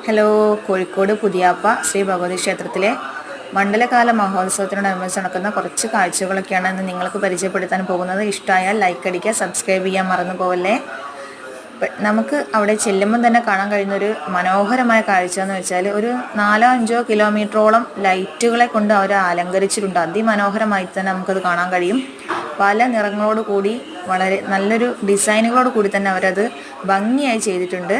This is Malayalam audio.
ഹലോ, കോഴിക്കോട് പുതിയാപ്പ ശ്രീ ഭഗവതി ക്ഷേത്രത്തിലെ മണ്ഡലകാല മഹോത്സവത്തിനോടനുബന്ധിച്ച് നടക്കുന്ന കുറച്ച് കാഴ്ചകളൊക്കെയാണ് ഇന്ന് നിങ്ങൾക്ക് പരിചയപ്പെടുത്താൻ പോകുന്നത്. ഇഷ്ടമായാൽ ലൈക്ക് അടിക്കുക, സബ്സ്ക്രൈബ് ചെയ്യാൻ മറന്നു പോകല്ലേ. നമുക്ക് അവിടെ ചെല്ലുമ്പം തന്നെ കാണാൻ കഴിയുന്ന ഒരു മനോഹരമായ കാഴ്ച എന്ന് വെച്ചാൽ ഒരു 4-5 കിലോമീറ്ററോളം ലൈറ്റുകളെ കൊണ്ട് അവർ അലങ്കരിച്ചിട്ടുണ്ട്. അതിമനോഹരമായി തന്നെ നമുക്കത് കാണാൻ കഴിയും. പല നിറങ്ങളോട് കൂടി വളരെ നല്ലൊരു ഡിസൈനുകളോട് കൂടി തന്നെ അവരത് ഭംഗിയായി ചെയ്തിട്ടുണ്ട്.